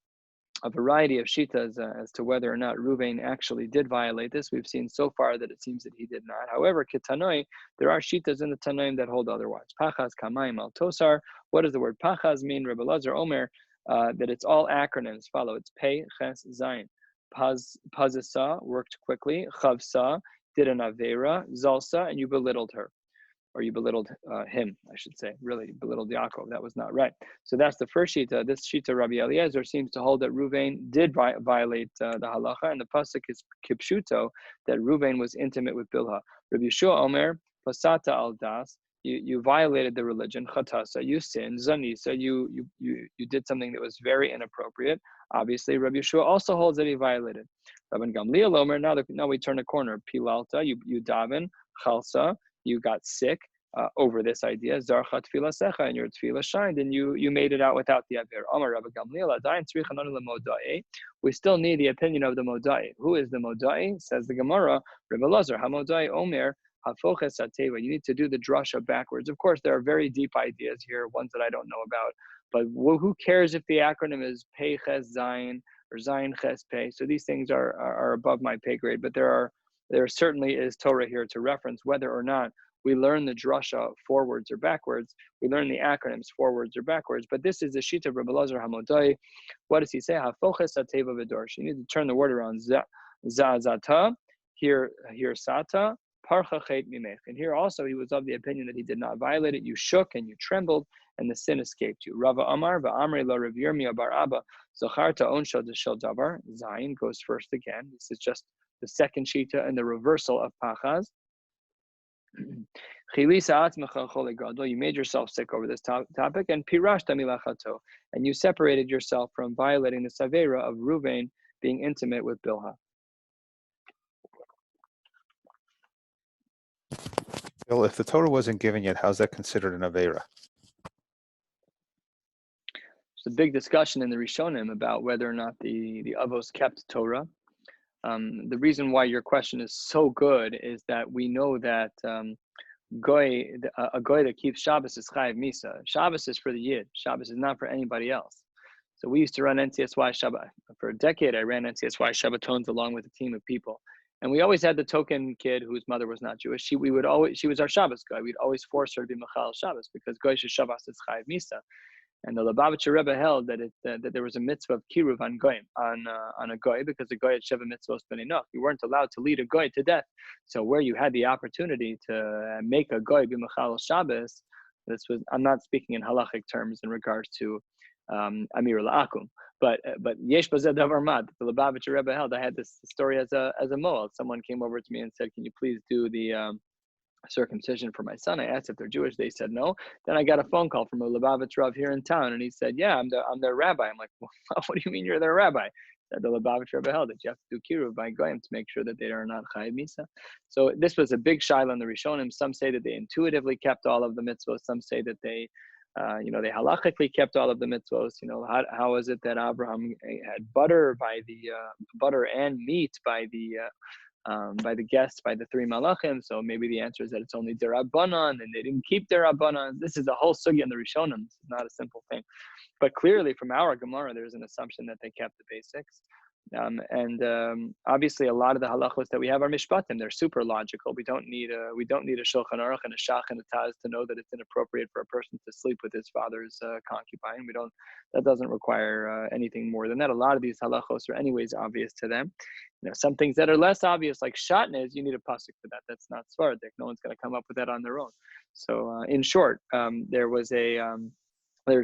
a variety of shitas as to whether or not Reuven actually did violate this. We've seen so far that it seems that he did not. However, Ketanoi, there are shitas in the Tanoim that hold otherwise. Pachaz kamayim al tosar. What does the word pachaz mean? Rabbi Elazar Omer, that it's all acronyms. Follow. It's pei, ches, zayin. Pazasa, worked quickly. Chavsa, did an avera, zalsa, and you belittled her. or you belittled him, I should say. Really, you belittled Yaakov. That was not right. So that's the first shita. This shita, Rabbi Eliezer, seems to hold that Ruvain did violate the halacha, and the pasuk is kipshuto, that Ruvain was intimate with Bilhah. Rabbi Yeshua Omer, pasata al das, you violated the religion, chatasa, you sinned, zanisa, you did something that was very inappropriate. Obviously, Rabbi Yeshua also holds that he violated. Rabbi Gamliel Omer, now we turn a corner. Pilalta, you daven, chalsa, you got sick over this idea. Zarcha tefillah secha, and your tefillah shined, and you made it out without the aver. Amar Rabbi Gamliel, adayin tzricha nanu lemodai. We still need the opinion of the modai. Who is the modai? Says the Gemara, Rabbi Lazar, hamodai Omer, hafoches ateva. You need to do the drasha backwards. Of course, there are very deep ideas here, ones that I don't know about. But who cares if the acronym is Pei Ches Zayin or Zayin Ches Pei? So these things are above my pay grade. But there certainly is Torah here to reference whether or not we learn the drasha forwards or backwards. We learn the acronyms forwards or backwards. But this is the shita of Rabbi Lazar Hamodai. What does he say? Hafoches ateva v'dorsh. You need to turn the word around. Zata, here sata, parcha chet mimech. And here also he was of the opinion that he did not violate it. You shook and you trembled, and the sin escaped you. Rava Amar va'amri la Rav Yirmiyah bar Abba zacharta onsha d'shel davar. Zayin goes first again. This is just the second shita and the reversal of pachaz. You made yourself sick over this topic, and pirashta milachato, and you separated yourself from violating the savera of Ruvain being intimate with Bilhah. Bill, if the Torah wasn't given yet, how's that considered an avera? There's a big discussion in the Rishonim about whether or not the Avos kept Torah. The reason why your question is so good is that we know that a goy that keeps Shabbos is chayiv misa. Shabbos is for the Yid. Shabbos is not for anybody else. So we used to run NCSY Shabbat. For a decade, I ran NCSY Shabbatons along with a team of people. And we always had the token kid whose mother was not Jewish. She was our Shabbos guy. We'd always force her to be Machal Shabbos because goy Shabbos is chayiv misa. And the Lubavitcher Rebbe held that that there was a mitzvah of kiruv on goyim, on a goy, because the goy had sheva mitzvos b'neinach. You weren't allowed to lead a goy to death. So where you had the opportunity to make a goy b'machal Shabbos, I'm not speaking in halachic terms in regards to amir la'akum, but yesh bazeh davar mad. The Lubavitcher Rebbe held. I had this story as a moel. Someone came over to me and said, "Can you please do the circumcision for my son?" I asked if they're Jewish. They said no. Then I got a phone call from a Lubavitch Rav here in town, and he said, "Yeah, I'm their rabbi." I'm like, well, "What do you mean you're their rabbi?" Said the Lubavitch Rebbe held that you have to do kiruv by goyim to make sure that they are not chayiv misa. So this was a big shaila in the Rishonim. Some say that they intuitively kept all of the mitzvot. Some say that they halachically kept all of the mitzvot. How is it that Abraham had butter and meat by the guests, by the three malachim? So maybe the answer is that it's only derabanan, and they didn't keep derabanan. This is a whole sugya in the Rishonim. This is not a simple thing. But clearly from our Gemara, there's an assumption that they kept the basics. Obviously a lot of the halachos that we have are mishpatim. They're super logical. We don't need a shulchan aruch and a shach and a taz to know that it's inappropriate for a person to sleep with his father's concubine. That doesn't require anything more than that. A lot of these halachos are anyways obvious to them. Some things that are less obvious, like shatnez, you need a pasuk for that. That's not svardik. No one's going to come up with that on their own. So in short, there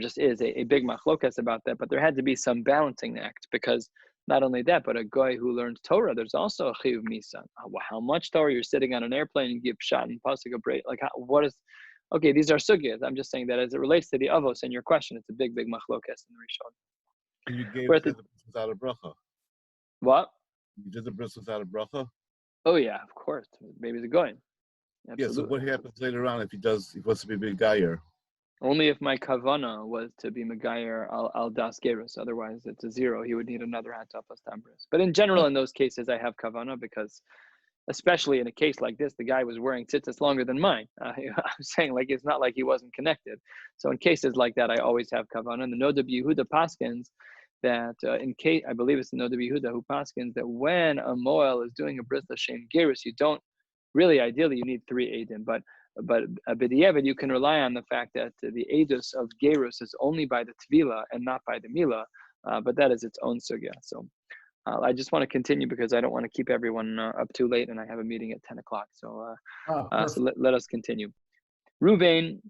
just is a big machlokas about that, but there had to be some balancing act, because not only that, but a guy who learns Torah, there's also a chiyuv misa. How much Torah? You're sitting on an airplane and give shat and pasuk a break. Okay, these are sugyas. I'm just saying that as it relates to the avos and your question, it's a big machlokas in the Rishon. And you gave the bris without a bracha. What? You did the bris without a bracha? Oh yeah, of course. Maybe the going. Yeah, so what happens later on if he wants to be a big gayer? Only if my kavana was to be megayer al das gerus. Otherwise, it's a zero. He would need another hatafas tambris. But in general, in those cases, I have kavana because, especially in a case like this, the guy was wearing tzitzis longer than mine. I'm saying, it's not like he wasn't connected. So in cases like that, I always have kavana. And the Noda B'Yehuda paskins that in case, I believe it's the Noda B'Yehuda who paskins that when a moel is doing a bris l'shem gerus, you don't really, ideally, you need 3 edim, but b'diavad, you can rely on the fact that the edus of gerus is only by the tvila and not by the mila, but that is its own sugya. So I just want to continue because I don't want to keep everyone up too late, and I have a meeting at 10 o'clock. So let us continue. Ruvain,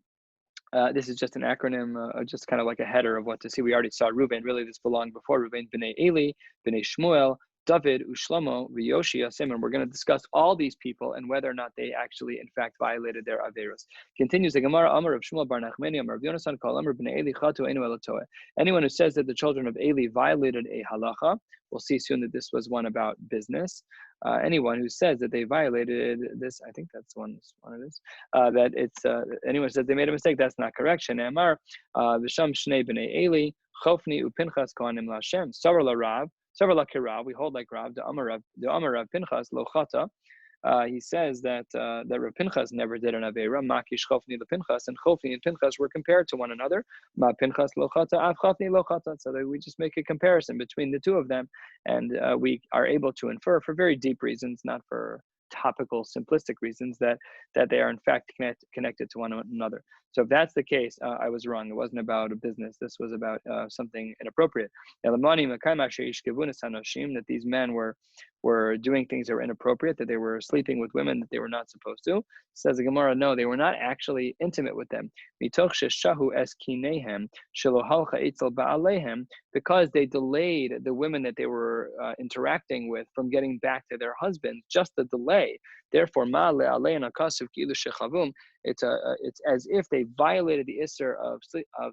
this is just an acronym, just kind of like a header of what to see. We already saw Reuben. Really, this belonged before Reuben. B'nai Eli, B'nai Shmuel, David, Ushlomo, V'yoshi, Simon. We're going to discuss all these people and whether or not they actually, in fact, violated their averos. Continues the Gemara, Amar of Shmuel bar Nachmani, Amar of Yonasan, Kol Amar B'nai Eli Chatu Einu Elatoe. Anyone who says that the children of Eli violated a halacha, we'll see soon that this was one about business. Anyone who says that they violated this, I think that's one it is, that it's, anyone says they made a mistake, that's not correct. Shne'amar, V'sham Shnei B'nai Eli, Chofni uPinchas Kohanim LaShem, Savar LaRav, Savar LaKirav, we hold like Rav, the Amar of Pinchas, Lo Chata. He says that Rav Pinchas never did an Aveira, Makish Chofni LaPinchas, and Chofni and Pinchas were compared to one another, Ma Pinchas Lo Chata, Av Chofni Lo Chata, so that we just make a comparison between the two of them, and we are able to infer for very deep reasons, not for topical, simplistic reasons, that they are in fact connected to one another. So if that's the case, I was wrong. It wasn't about a business. This was about something inappropriate. That these men were doing things that were inappropriate, that they were sleeping with women that they were not supposed to. Says the Gemara, no, they were not actually intimate with them. Because they delayed the women that they were interacting with from getting back to their husbands, just the delay. Therefore, it's as if they violated the issur of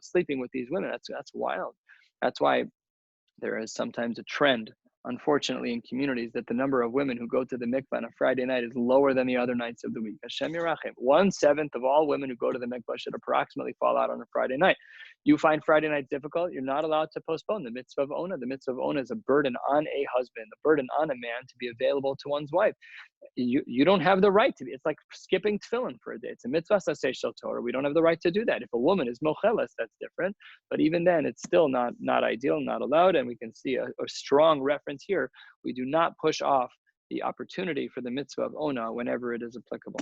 sleeping with these women. That's wild. That's why there is sometimes a trend, unfortunately, in communities that the number of women who go to the mikvah on a Friday night is lower than the other nights of the week. Hashem Yerachem. 1/7 of all women who go to the mikvah should approximately fall out on a Friday night. You find Friday nights difficult, you're not allowed to postpone the mitzvah of Ona. The mitzvah of Ona is a burden on a husband, a burden on a man to be available to one's wife. You don't have the right to be. It's like skipping tefillin for a day. It's a mitzvah saseh shel Torah. We don't have the right to do that. If a woman is mocheles, that's different. But even then, it's still not ideal, not allowed. And we can see a strong reference here. We do not push off the opportunity for the mitzvah of Ona whenever it is applicable.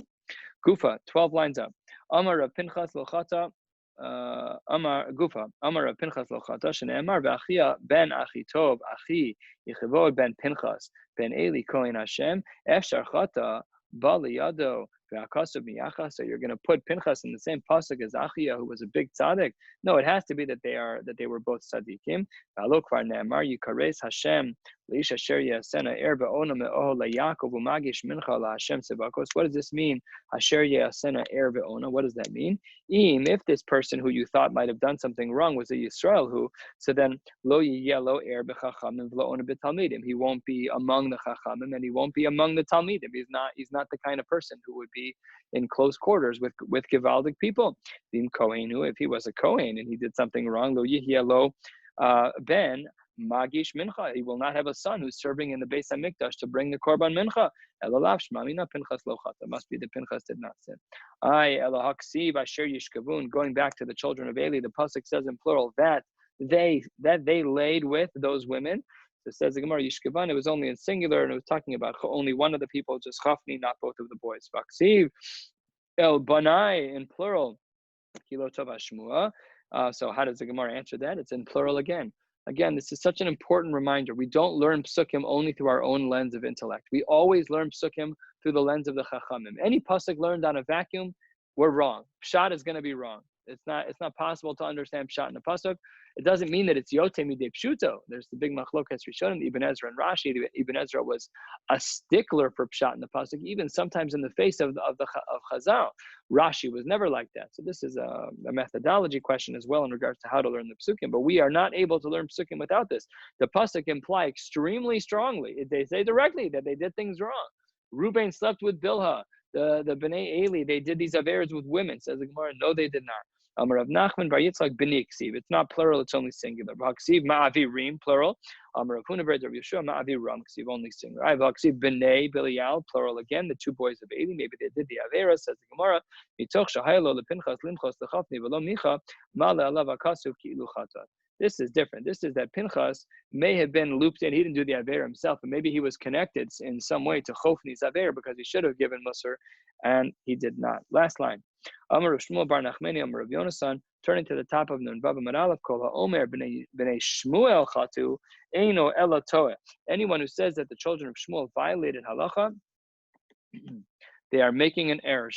Gufa, 12 lines up. Amar Rav Pinchas lochata. Amar Gufa, Amar Rav Pinchas lochata. Shne'amar v'achia ben achi tov achi yichevod ben Pinchas ben Eli kohen Hashem efshar chata bali yado v'akasav miyacha. So you're going to put Pinchas in the same pasuk as Achia, who was a big tzaddik? No, it has to be that they were both tzaddikim. V'alo kvar ne'amar Karesh Hashem leish asher yasena er be'ona me'oh laYaakov u'magish mincha laHashem tzevakos. What does this mean? Asher yasena er be'ona. What does that mean? If this person who you thought might have done something wrong was a Yisrael who, so then lo yiyeh lo er b'chachamim v'lo ona b'talmidim. He won't be among the chachamim and he won't be among the talmidim. He's not the kind of person who would be in close quarters with Givaldic people. V'im kohenu, if he was a Kohen and he did something wrong, lo yiyeh lo ben Magish Mincha. He will not have a son who's serving in the Beis Hamikdash to bring the Korban Mincha. Elalav Shmamina Pinchas Lochata. Must be the Pinchas did not sin. I Elahaksiv Asher Yishkavun. Going back to the children of Eli, the pasuk says in plural that they laid with those women. So it says the Gemara Yishkavan. It was only in singular, and it was talking about only one of the people, just Chafni, not both of the boys. Vaksiv El Banai in plural. Kilo Tov Hashmua. So how does the Gemara answer that? It's in plural again. Again, this is such an important reminder. We don't learn psukim only through our own lens of intellect. We always learn psukim through the lens of the chachamim. Any pasuk learned on a vacuum, we're wrong. Pshat is going to be wrong. It's not possible to understand pshat in a pasuk. It doesn't mean that it's yote midei pshuto. There's the big machlokas rishonim, Ibn Ezra and Rashi. Ibn Ezra was a stickler for pshat in the pasuk, even sometimes in the face of Chazal. Rashi was never like that. So this is a methodology question as well in regards to how to learn the psukim. But we are not able to learn psukim without this. The pasuk imply extremely strongly. They say directly that they did things wrong. Reuben slept with Bilhah. The Bnei Eli, they did these averes with women. Says the Gemara, no, they did not. Amar Rav Nachman bar Yitzchak b'nei ksiv. It's not plural, it's only singular. V'haksiv ma'avirim, plural. Amar Rav Huna bar Yeshua ma'aviram, ksiv, only singular. V'haksiv b'nei Bilial, plural again, the two boys of Eli. Maybe they did the avera, says the Gemara. Mitoch shahaylo lepinchas limchos lechafni v'lo micha ma'le alav akasu ki'ilu chatat. This is different. This is that Pinchas may have been looped in. He didn't do the Aver himself, but maybe he was connected in some way to Chofni's Aver because he should have given Musar, and he did not. Last line. Amar Rav Shmuel bar Nachmani, Amar Rav Yonasan, turning to the top of Nun Vav Amar Aleph, Kol HaOmer b'nei Shmuel Chatu, Eino Ela Toeh. Anyone who says that the children of Shmuel violated halacha, They are making an error.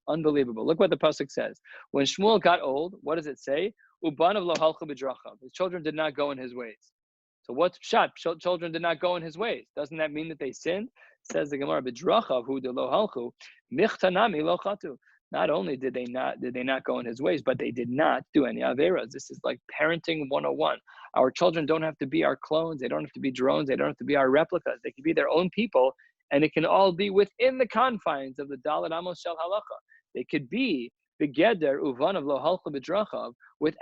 Unbelievable. Look what the pasuk says. When Shmuel got old, what does it say? His children did not go in his ways. So what's pshat? Children did not go in his ways. Doesn't that mean that they sinned? Says the Gemara, "B'drachav hu de lo halchu, michtanami lo chatu." Not only did they not go in his ways, but they did not do any averas. This is like parenting 101. Our children don't have to be our clones. They don't have to be drones. They don't have to be our replicas. They can be their own people, and it can all be within the confines of the Dalet Amos Shel Halacha. They could be begeder uvan of lo halchu b'drachav with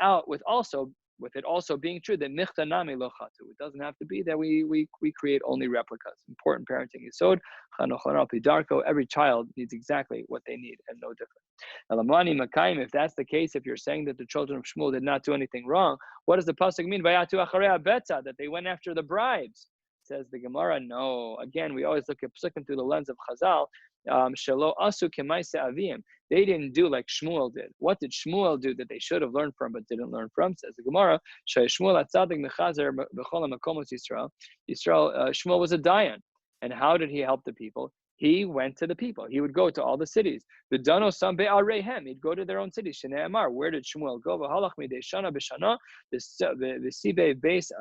it also being true that michtanami lo chatu. It doesn't have to be that we create only replicas. Important parenting yesod. Chanoch al pi darko. Every child needs exactly what they need and no different. Elamani makayim. If that's the case, if you're saying that the children of Shmuel did not do anything wrong, what does the pasuk mean? Vayatu acharei habetza, that they went after the bribes. Says the Gemara, no. Again, we always look at psukim through the lens of Chazal. Shelo asu kemaise avim. They didn't do like Shmuel did. What did Shmuel do that they should have learned from but didn't learn from? Says the Gemara, Shmuel atzadik mechazer b'chol hamakomos Yisrael. Shmuel was a dayan, and how did he help the people? He went to the people. He would go to all the cities. The Dano Sam Be'arehem. He'd go to their own cities. Shnei Amar. Where did Shmuel go? V'halach midei shana b'shana. The Sibe Beis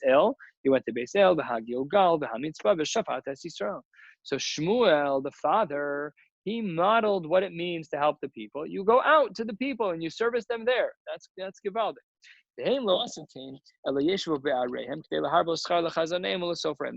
El. He went to Beis El. V'hagilgal. V'hamitzvah. V'shafat es Yisrael. So Shmuel, the father, he modeled what it means to help the people. You go out to the people and you service them there. That's Givaldic.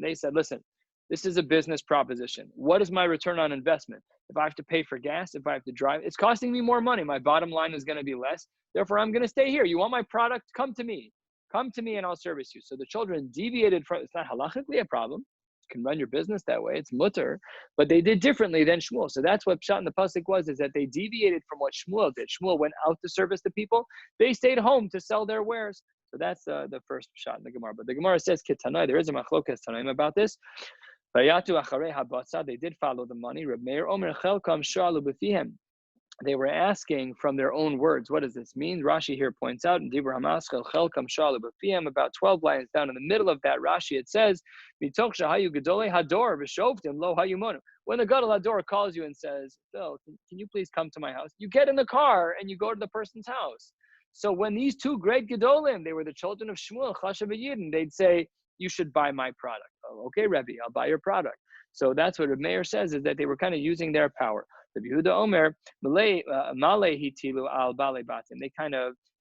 They said, listen, this is a business proposition. What is my return on investment? If I have to pay for gas, if I have to drive, it's costing me more money. My bottom line is going to be less. Therefore, I'm going to stay here. You want my product? Come to me. Come to me and I'll service you. So the children deviated from, it's not halachically a problem. You can run your business that way. It's mutter. But they did differently than Shmuel. So that's what Pshat in the pasuk was, is that they deviated from what Shmuel did. Shmuel went out to service the people. They stayed home to sell their wares. So that's the first Pshat in the Gemara. But the Gemara says, Kitanai, there is a machlokas tanaim about this. They did follow the money. They were asking from their own words. What does this mean? Rashi here points out in Dibur Hamaschel Chelkam Shalu B'Fihim, about 12 lines down in the middle of that Rashi, it says, Mitoch Shahayu Gedolei Hador V'Shovtim Lo Hayumonu. When the Gadol Hador calls you and says, Phil, can you please come to my house? You get in the car and you go to the person's house. So when these two great Gedolim, they were the children of Shmuel, Chashav Yidin, they'd say, you should buy my product. Oh, okay, Rabbi, I'll buy your product. So that's what the mayor says, is that they were kind of using their power. The Yehuda Omer, Male Hitilu al Bale Batim.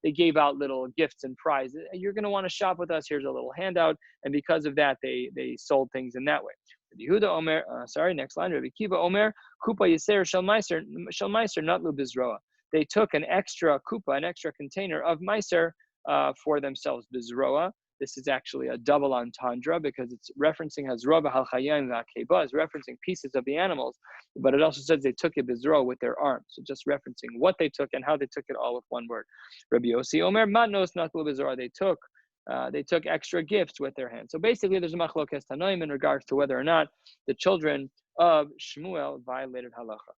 They gave out little gifts and prizes. You're going to want to shop with us. Here's a little handout. And because of that, they sold things in that way. The Yehuda Omer, next line. Rabbi Kiva Omer, Kupa Yiser Shel Meiser Natlu Bizroa. They took an extra kupa, an extra container of Meiser for themselves. Bizroa. This is actually a double entendre because it's referencing Hazra b'hal chayim v'akeba, is referencing pieces of the animals, but it also says they took it bizro with their arms. So just referencing what they took and how they took it all with one word. Rabbi Yossi Omer matnos natlu bizro. They took extra gifts with their hands. So basically, there's a machlokas tanoim in regards to whether or not the children of Shmuel violated halacha.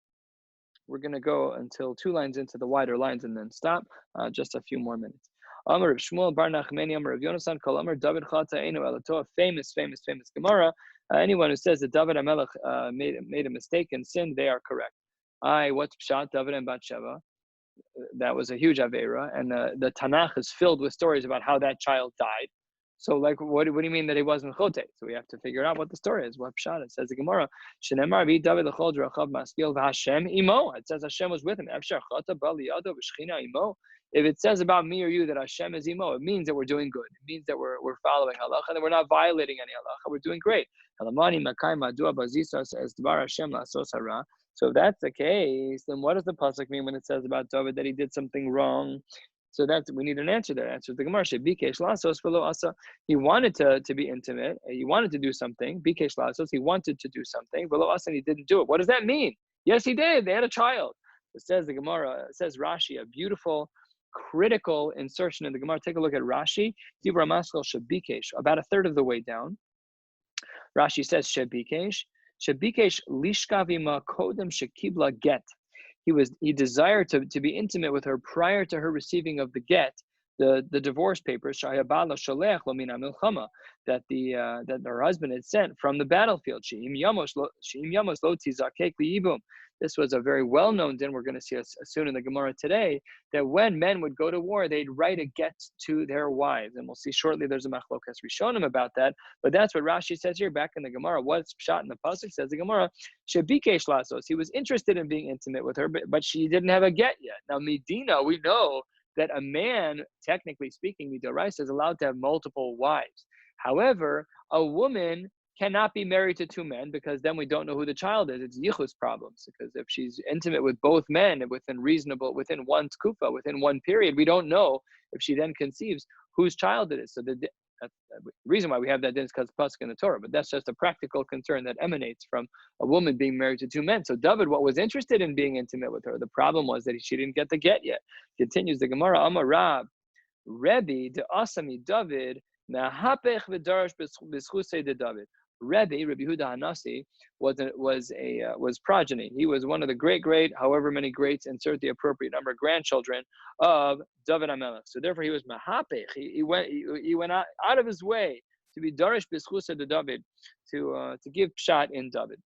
We're going to go until 2 lines into the wider lines and then stop. Just a few more minutes. Amar of Shmuel Bar Nachmani Amar of Yonasan Kol Amar David Chata Einu Elato, famous Gemara. Anyone who says that David HaMelech made a mistake and sinned, they are correct. What's Pshat? David and Bathsheba. That was a huge Aveira, and the Tanakh is filled with stories about how that child died. So, like, what do you mean that he wasn't chote? So we have to figure out what the story is. What Pshat? It says the Gemara. Shenemar vi David l'chol drachav maskil v'Hashem imo. It says Hashem was with him. Efshar chata ba liyado v'shchina imo. If it says about me or you that Hashem is imo, it means that we're doing good. It means that we're following halacha and that we're not violating any halacha. We're doing great. Halamani makai madua bazisa says dvar Hashem lasos hara. So if that's the case, then what does the pasuk mean when it says about David that he did something wrong? So we need an answer there. Answer the Gemara. Bikesh lasos v'lo asa. He wanted to be intimate. He wanted to do something. Bikesh lasos. He wanted to do something. V'lo asa, and he didn't do it. What does that mean? Yes, he did. They had a child. It says the Gemara. It says Rashi, a beautiful, critical insertion in the Gemara. Take a look at Rashi. Dibra Maskal Shabikesh. About a third of the way down. Rashi says Shabikesh. Shabikesh lishkavima kodem shekibla get. He desired to be intimate with her prior to her receiving of the get. the divorce papers that that her husband had sent from the battlefield. This was a very well-known din. We're going to see soon in the Gemara today that when men would go to war, they'd write a get to their wives, and we'll see shortly. There's a machlokas rishonim about that, but that's what Rashi says here back in the Gemara. What's pshat in the pasuk? Says the Gemara, shebikesh lasos. He was interested in being intimate with her, but she didn't have a get yet. Now Medina, we know that a man, technically speaking, midoraisa, is allowed to have multiple wives. However, a woman cannot be married to two men because then we don't know who the child is. It's yichus problems, because if she's intimate with both men within one tkufa, within one period, we don't know if she then conceives whose child it is. So the reason why we have that is because it's pasuk in the Torah, but that's just a practical concern that emanates from a woman being married to two men. So David, what was interested in being intimate with her, the problem was that she didn't get the get yet. Continues the Gemara, Amar Rab, Rabbi de Asami David, Nahapech v'darash b'schusei de David. Rabbi Huda Hanasi was progeny. He was one of the great, however many greats, insert the appropriate number of grandchildren of David HaMelech. So therefore, he was mahapech. He went out of his way to be darish b'schusa de David, to give pshat in David.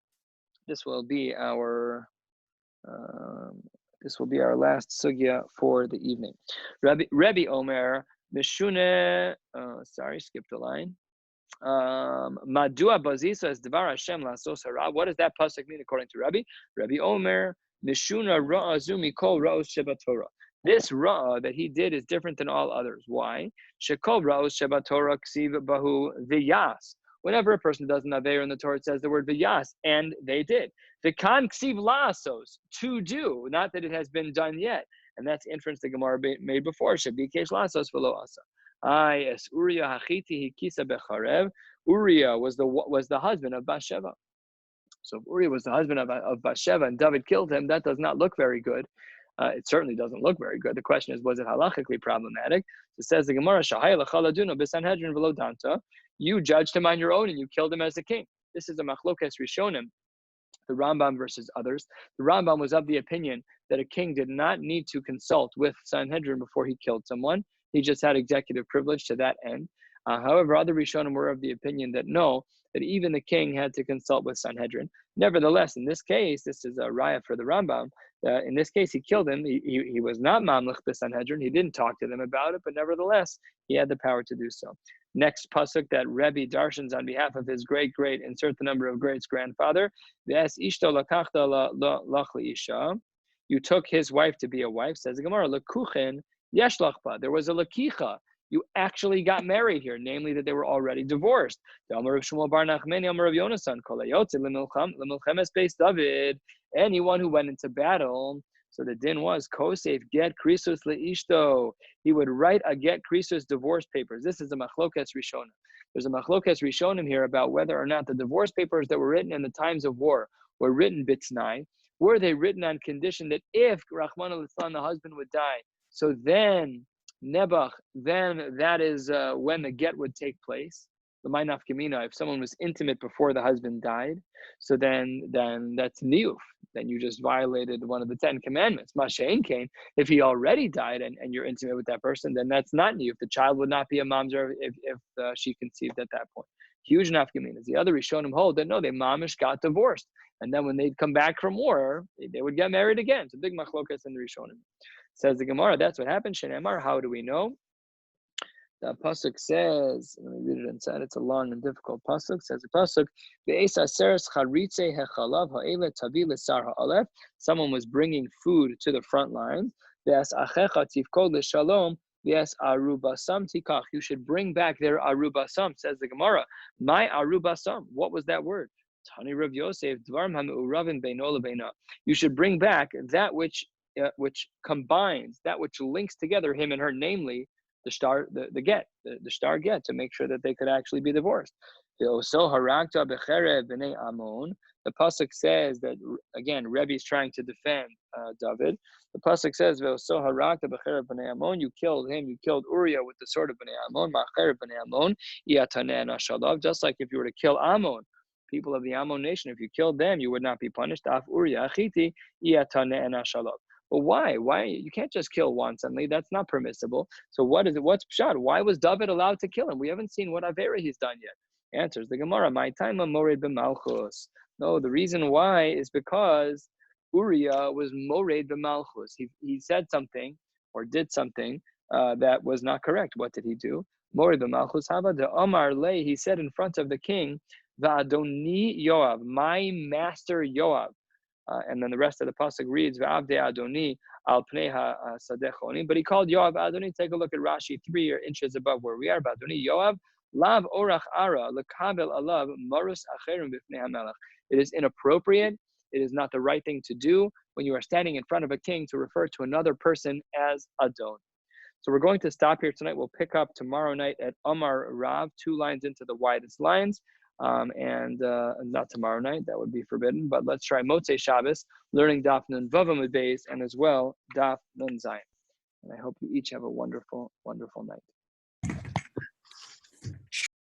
This will be our last sugya for the evening. Rabbi Omer Mishune. Skipped a line. Madua bazisa is devar Hashem lasos hara. What does that pasuk mean according to Rabbi? Rabbi Omer Mishuna ra'a zumi kol ra'os shebatorah. This ra'ah that he did is different than all others. Why? Shekol ra'os shebatorah ksiv bahu v'yas. Whenever a person does an aveir in the Torah, it says the word v'yas, and they did. V'kan ksiv la'asos, to do, not that it has been done yet. And that's inference the Gemara made before. Shabikesh la'asos v'lo asa. As Uriah Hachiti Hikisa Becharev. Uriah was the husband of Bathsheba. So if Uriah was the husband of Bathsheba and David killed him, that does not look very good. It certainly doesn't look very good. The question is, was it halachically problematic? So it says the Gemara, Shahai l'chaladuna b'sanhedrin v'lo danta. You judged him on your own and you killed him as a king. This is a machlokas rishonim, the Rambam versus others. The Rambam was of the opinion that a king did not need to consult with Sanhedrin before he killed someone. He just had executive privilege to that end. However, other Rishonim were of the opinion that no, that even the king had to consult with Sanhedrin. Nevertheless, in this case, this is a raya for the Rambam. In this case, he killed him. He was not mamlich the Sanhedrin. He didn't talk to them about it, but nevertheless, he had the power to do so. Next pasuk that Rebbe darshans on behalf of his great, insert the number of greats, grandfather. V'es ishto lakachta lachli isha. You took his wife to be a wife, says the Gemara. Lekuchen yesh lachba. There was a lakicha. You actually got married here, namely that they were already divorced. Anyone who went into battle, so the din was kosef get krisus leishto. He would write a get krisus divorce papers. This is a machlokas rishonim. There's a machlokas rishonim here about whether or not the divorce papers that were written in the times of war were written bitznai. Were they written on condition that if Rahman al-Islam, the husband would die, so then Nebuch, then that is when the get would take place. The Mainaf Kamina, if someone was intimate before the husband died, so then that's niyuf. Then you just violated one of the 10 commandments. Mashein Kain, if he already died and you're intimate with that person, then that's not niyuf. The child would not be a mamzer if she conceived at that point. Huge nafkaminas. The other Rishonim hold that no, they mamish got divorced. And then when they'd come back from war, they would get married again. It's a big machlokas in the Rishonim. Says the Gemara, that's what happened. Shenemar, how do we know? The pasuk says, let me read it inside. It's a long and difficult pasuk. Says the pasuk, someone was bringing food to the front lines. You should bring back their arubasam. Says the Gemara, my arubasam. What was that word? Tani Rav Yosef, dvarim ha'me'uravim beino lebeina. You should bring back that which combines, that which links together him and her, namely the star get, to make sure that they could actually be divorced. The pasuk says that, again, Rebbe is trying to defend David. The pasuk says, you killed him, you killed Uriah with the sword of Bnei Ammon, just like if you were to kill Ammon, people of the Ammon nation, if you killed them, you would not be punished. Well, why? Why? You can't just kill one suddenly. That's not permissible. So what is it? What's pshat? Why was David allowed to kill him? We haven't seen what avera he's done yet. Answers the Gemara, my time mored b'malchus. No, the reason why is because Uriah was mored b'malchus. He said something or did something that was not correct. What did he do? Mored b'malchus hava de Omar lay. He said in front of the king, Va'adoni Yoav, my master Yoav. And then the rest of the pasuk reads, "Va'avde Adoni al pnei sadechoni." But he called Yoav Adoni. Take a look at Rashi, 3 inches above where we are. Adoni Yoav lav orach ara lekabel alav marus acherim b'fnei hamelach. It is inappropriate. It is not the right thing to do when you are standing in front of a king to refer to another person as Adon. So we're going to stop here tonight. We'll pick up tomorrow night at Amar Rav, 2 lines into the widest lines. And not tomorrow night, that would be forbidden, but let's try Motzei Shabbos, learning Daf Nun Vav Amud Beis, and as well Daf Nun Zayin. And I hope you each have a wonderful, wonderful night.